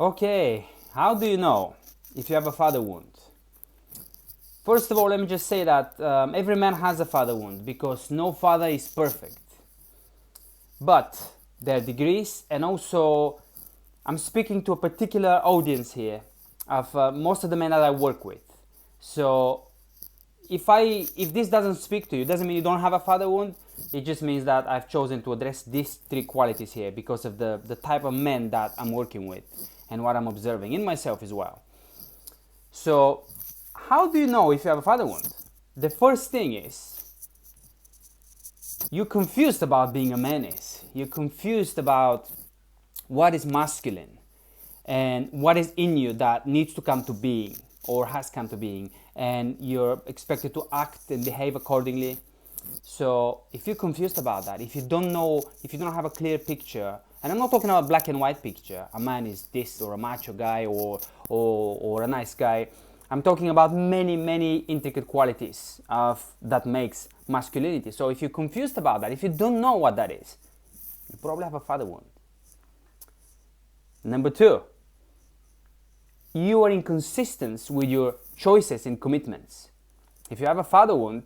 Okay, how do you know if you have a father wound? First of all, let me just say that every man has a father wound because no father is perfect. But there are degrees, and also I'm speaking to a particular audience here of most of the men that I work with. So if this doesn't speak to you, doesn't mean you don't have a father wound. It just means that I've chosen to address these three qualities here because of the type of men that I'm working with and what I'm observing in myself as well. So how do you know if you have a father wound? The first thing is you're confused about being a man is. You're confused about what is masculine and what is in you that needs to come to being or has come to being, and you're expected to act and behave accordingly. So if you're confused about that, if you don't know, if you don't have a clear picture, and I'm not talking about black and white picture, a man is this or a macho guy or a nice guy. I'm talking about many intricate qualities of that makes masculinity. So if you're confused about that, if you don't know what that is, you probably have a father wound. Number two, you are inconsistent with your choices and commitments. If you have a father wound,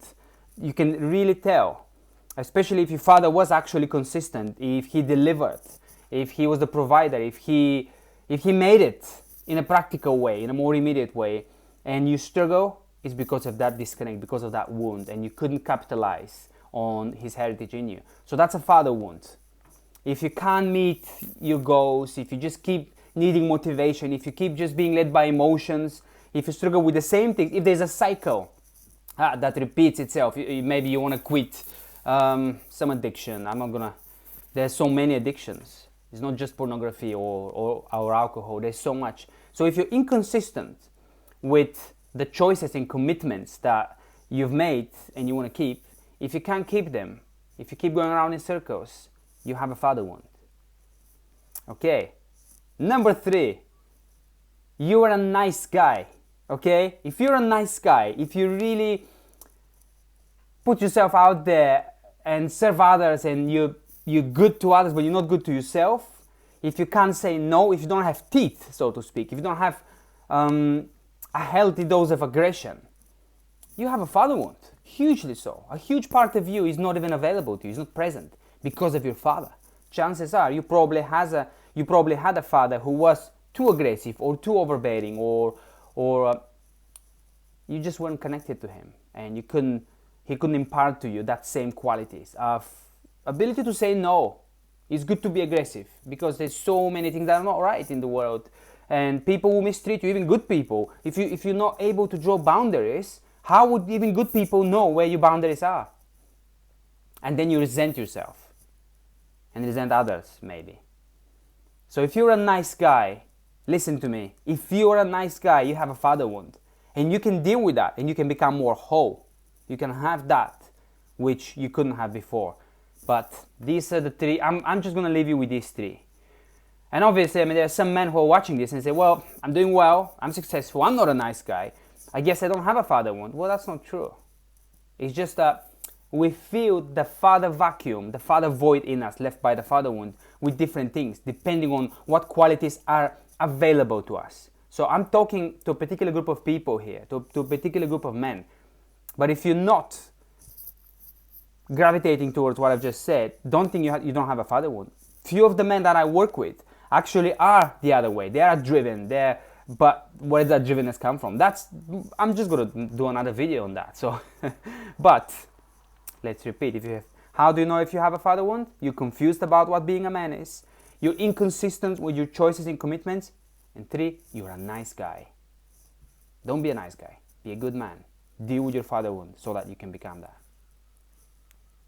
you can really tell, especially if your father was actually consistent, if he delivered, if he was the provider, if he made it in a practical way, in a more immediate way, and you struggle, it's because of that disconnect, because of that wound, and you couldn't capitalize on his heritage in you. So that's a father wound. If you can't meet your goals, if you just keep needing motivation, if you keep just being led by emotions, if you struggle with the same thing, if there's a cycle that repeats itself, maybe you want to quit some addiction. There's so many addictions. It's not just pornography or alcohol, there's so much. So if you're inconsistent with the choices and commitments that you've made and you want to keep, if you can't keep them, if you keep going around in circles, you have a father wound. Okay. Number three, you are a nice guy. Okay? If you're a nice guy, if you really put yourself out there and serve others and you're good to others but you're not good to yourself, if you can't say no, if you don't have teeth, so to speak, if you don't have a healthy dose of aggression, you have a father wound. Hugely so. A huge part of you is not even available to you, is not present because of your father. Chances are you probably had a father who was too aggressive or too overbearing, or you just weren't connected to him, and he couldn't impart to you that same qualities of ability to say no. It's good to be aggressive because there's so many things that are not right in the world, and people will mistreat you, even good people. If you're not able to draw boundaries, how would even good people know where your boundaries are? And then you resent yourself and resent others, maybe. So if you're a nice guy, listen to me. If you're a nice guy, you have a father wound, and you can deal with that, and you can become more whole. You can have that which you couldn't have before. But these are the three. I'm just going to leave you with these three. And obviously, I mean, there are some men who are watching this and say, well, I'm doing well, I'm successful, I'm not a nice guy, I guess I don't have a father wound. Well, that's not true. It's just that we fill the father vacuum, the father void in us left by the father wound with different things, depending on what qualities are available to us. So I'm talking to a particular group of people here, to a particular group of men. But if you're not gravitating towards what I've just said, don't think you don't have a father wound. Few of the men that I work with actually are the other way. They are driven. But where does that drivenness come from? I'm just going to do another video on that. So, but let's repeat. How do you know if you have a father wound? You're confused about what being a man is. You're inconsistent with your choices and commitments. And three, you're a nice guy. Don't be a nice guy. Be a good man. Deal with your father wound so that you can become that.